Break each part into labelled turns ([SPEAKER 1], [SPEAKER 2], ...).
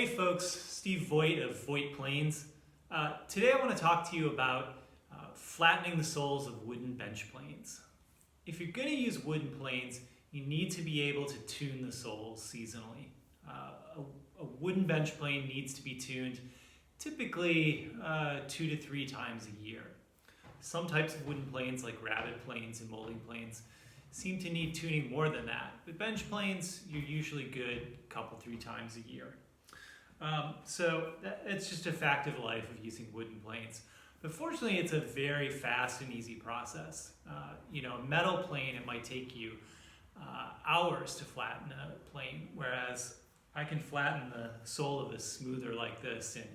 [SPEAKER 1] Hey folks, Steve Voigt of Voigt Planes. Today I want to talk to you about flattening the soles of wooden bench planes. If you're going to use wooden planes, you need to be able to tune the soles seasonally. A wooden bench plane needs to be tuned typically 2 to 3 times a year. Some types of wooden planes like rabbet planes and molding planes seem to need tuning more than that. But bench planes, you're usually good a couple, 3 times a year. So it's just a fact of life of using wooden planes. But fortunately, it's a very fast and easy process. A metal plane, it might take you hours to flatten a plane, whereas I can flatten the sole of a smoother like this in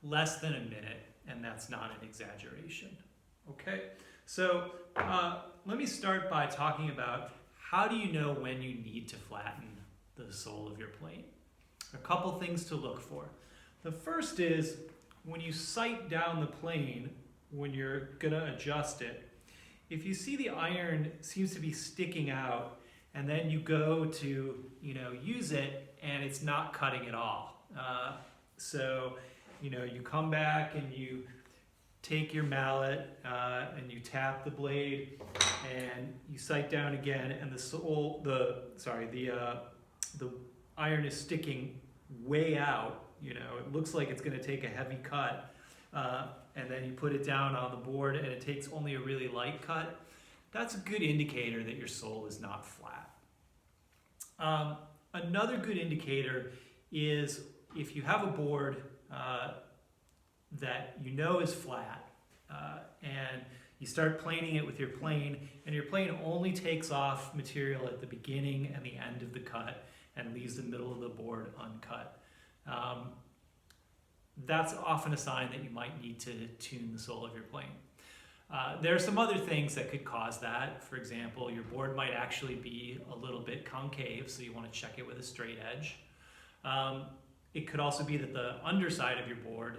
[SPEAKER 1] less than a minute, and that's not an exaggeration. Okay, so let me start by talking about how do you know when you need to flatten the sole of your plane. A couple things to look for. The first is when you sight down the plane, when you're gonna adjust it, if you see the iron seems to be sticking out and then you go to use it and it's not cutting at all. So you come back and you take your mallet and you tap the blade and you sight down again, and the iron is sticking way out. It looks like it's going to take a heavy cut, and then you put it down on the board and it takes only a really light cut. That's a good indicator that your sole is not flat. Another good indicator is if you have a board that is flat, and you start planing it with your plane, and your plane only takes off material at the beginning and the end of the cut and leaves the middle of the board uncut. That's often a sign that you might need to tune the sole of your plane. There are some other things that could cause that. For example, your board might actually be a little bit concave, so you want to check it with a straight edge. It could also be that the underside of your board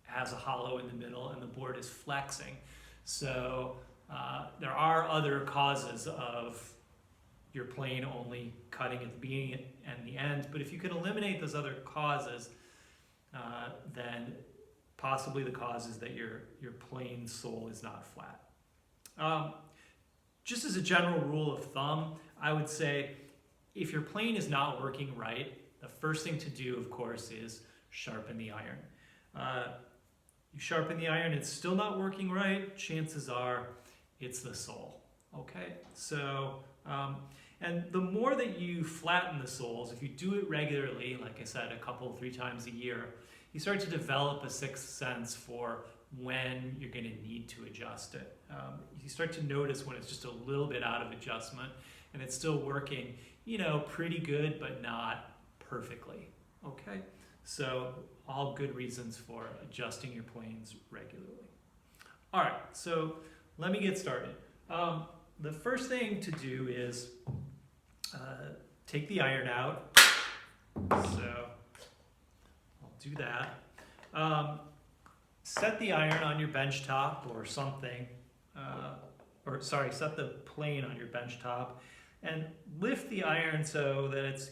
[SPEAKER 1] has a hollow in the middle and the board is flexing. So there are other causes of your plane only cutting at the beginning and the end, but if you can eliminate those other causes, then possibly the cause is that your plane sole is not flat. Just as a general rule of thumb, I would say if your plane is not working right, the first thing to do, of course, is sharpen the iron. You sharpen the iron, it's still not working right, chances are it's the sole. Okay, so and the more that you flatten the soles, if you do it regularly, like I said, a couple, 3 times a year, you start to develop a sixth sense for when you're going to need to adjust it. You start to notice when it's just a little bit out of adjustment and it's still working, pretty good, but not perfectly. Okay, so all good reasons for adjusting your planes regularly. All right, so let me get started. The first thing to do is take the iron out. So I'll do that. Set the iron on your bench top or something, set the plane on your bench top and lift the iron so that it's,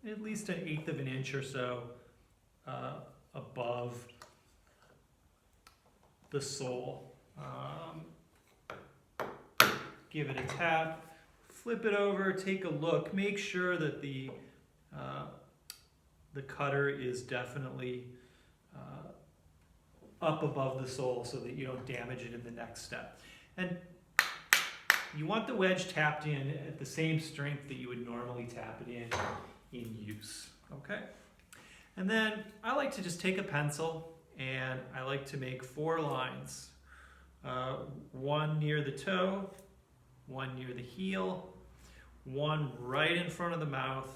[SPEAKER 1] at least 1/8 of an inch or so above the sole. Give it a tap, flip it over, take a look, make sure that the cutter is definitely up above the sole so that you don't damage it in the next step. And you want the wedge tapped in at the same strength that you would normally tap it in use, okay? And then I like to just take a pencil and I like to make 4 lines. 1 near the toe, 1 near the heel, 1 right in front of the mouth,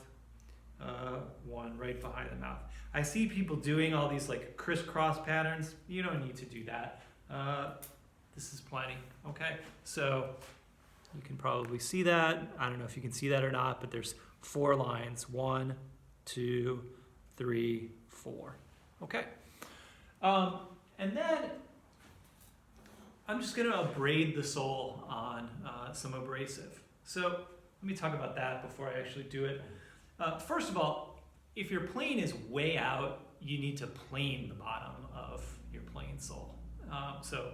[SPEAKER 1] 1 right behind the mouth. I see people doing all these like crisscross patterns. You don't need to do that. This is plenty, okay? So you can probably see that. I don't know if you can see that or not, but there's 4 lines. 1, 2, 3, 4. Okay. And then I'm just going to abrade the sole on some abrasive. So let me talk about that before I actually do it. First of all, if your plane is way out, you need to plane the bottom of your plane sole. So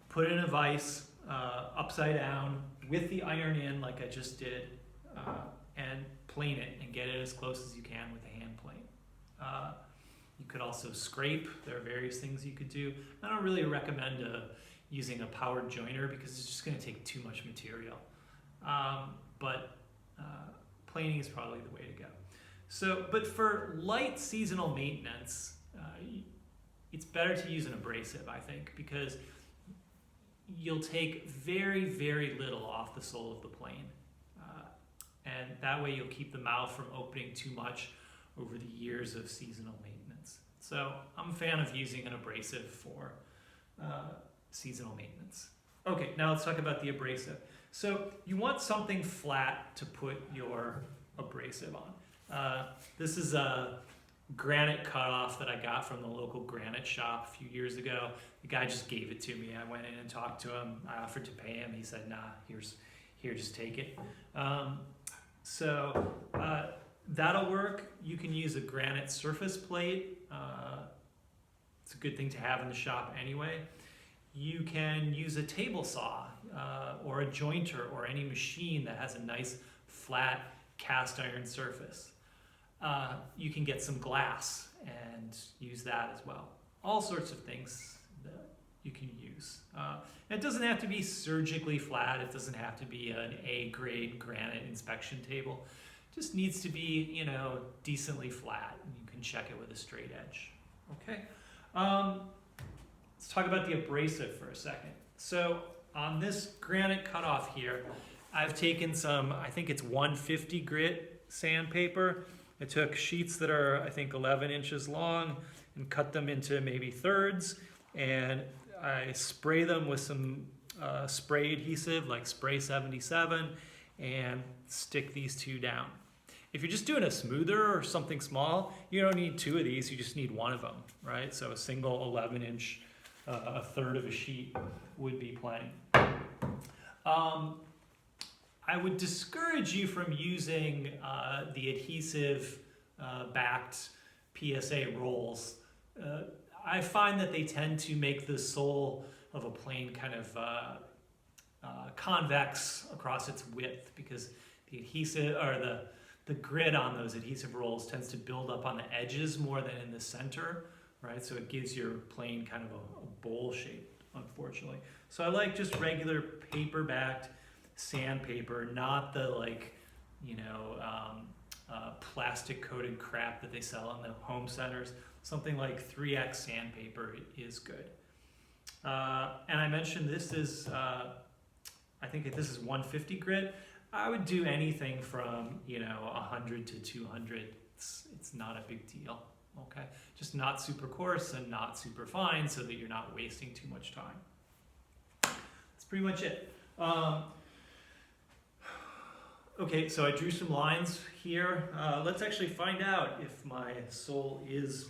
[SPEAKER 1] put it in a vise, upside down, with the iron in like I just did, and plane it and get it as close as you can with a hand plane. You could also scrape. There are various things you could do. I don't really recommend using a powered joiner because it's just going to take too much material. But planing is probably the way to go. So, but for light seasonal maintenance, it's better to use an abrasive, I think, because you'll take very, very little off the sole of the plane. And that way you'll keep the mouth from opening too much over the years of seasonal maintenance. So I'm a fan of using an abrasive for seasonal maintenance. Okay, now let's talk about the abrasive. So you want something flat to put your abrasive on. This is a granite cutoff that I got from the local granite shop a few years ago. The guy just gave it to me. I went in and talked to him. I offered to pay him. He said, nah, here, just take it. So that'll work. You can use a granite surface plate. It's a good thing to have in the shop anyway. You can use a table saw or a jointer or any machine that has a nice flat cast iron surface. You can get some glass and use that as well. All sorts of things that you can use. It doesn't have to be surgically flat. It doesn't have to be an A-grade granite inspection table. It just needs to be, decently flat, and you can check it with a straight edge. Okay. Let's talk about the abrasive for a second. So on this granite cutoff here, I've taken some, I think it's 150 grit sandpaper. I took sheets that are, I think, 11 inches long and cut them into maybe thirds, and I spray them with some spray adhesive like Spray 77 and stick these two down. If you're just doing a smoother or something small, you don't need two of these, you just need one of them, right? So a single 11 inch, a third of a sheet would be plenty. I would discourage you from using the adhesive backed PSA rolls. I find that they tend to make the sole of a plane kind of convex across its width because the adhesive or the grit on those adhesive rolls tends to build up on the edges more than in the center, right? So it gives your plane kind of a bowl shape, unfortunately. So I like just regular paper-backed sandpaper, not the plastic-coated crap that they sell in the home centers. Something like 3X sandpaper is good. And I mentioned this is, I think this is 150 grit. I would do anything from 100 to 200. It's not a big deal. Okay, just not super coarse and not super fine, so that you're not wasting too much time. That's pretty much it. Okay, so I drew some lines here. Let's actually find out if my sole is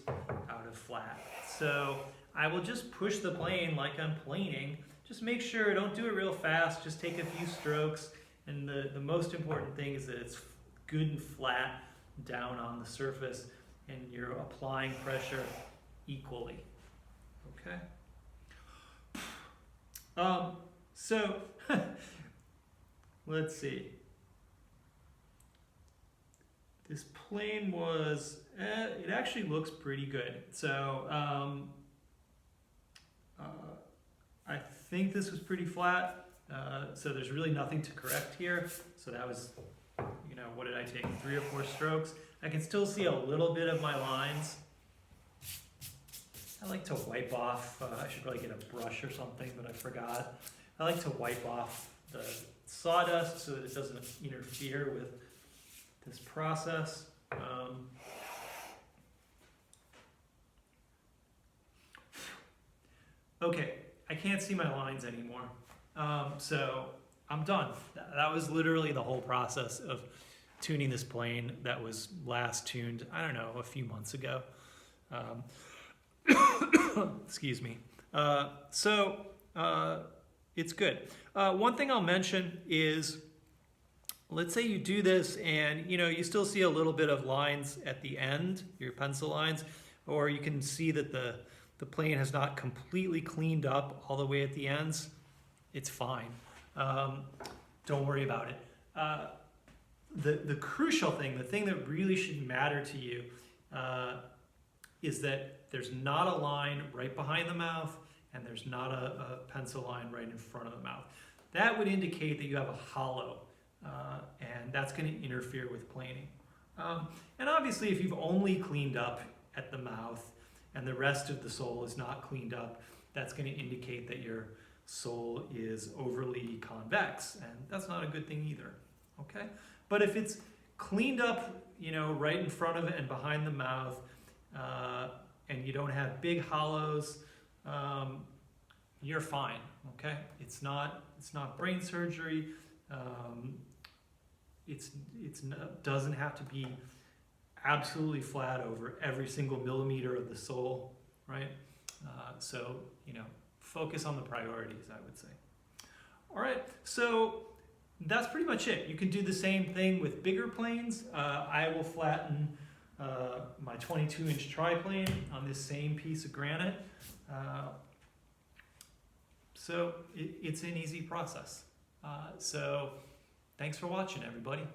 [SPEAKER 1] out of flat. So I will just push the plane like I'm planing. Just make sure, don't do it real fast, just take a few strokes. And the most important thing is that it's good and flat down on the surface and you're applying pressure equally. Okay? So, let's see. This plane was, it actually looks pretty good. So, I think this was pretty flat. So there's really nothing to correct here. So that was, what did I take? 3 or 4 strokes. I can still see a little bit of my lines. I like to wipe off, I should probably get a brush or something, but I forgot. I like to wipe off the sawdust so that it doesn't interfere with this process. Okay, I can't see my lines anymore. So I'm done. That was literally the whole process of tuning this plane that was last tuned, I don't know, a few months ago. Excuse me. So it's good. One thing I'll mention is let's say you do this and you still see a little bit of lines at the end, your pencil lines, or you can see that the plane has not completely cleaned up all the way at the ends. It's fine. Don't worry about it. The crucial thing, the thing that really should matter to you, is that there's not a line right behind the mouth and there's not a pencil line right in front of the mouth. That would indicate that you have a hollow, and that's going to interfere with planing. And obviously, if you've only cleaned up at the mouth and the rest of the sole is not cleaned up, that's going to indicate that your sole is overly convex, and that's not a good thing either. Okay? But if it's cleaned up, right in front of it and behind the mouth, and you don't have big hollows, you're fine. Okay? It's not brain surgery. Doesn't have to be absolutely flat over every single millimeter of the sole, right? So focus on the priorities, I would say. All right, so that's pretty much it. You can do the same thing with bigger planes. I will flatten my 22-inch triplane on this same piece of granite. So it's an easy process. So thanks for watching, everybody.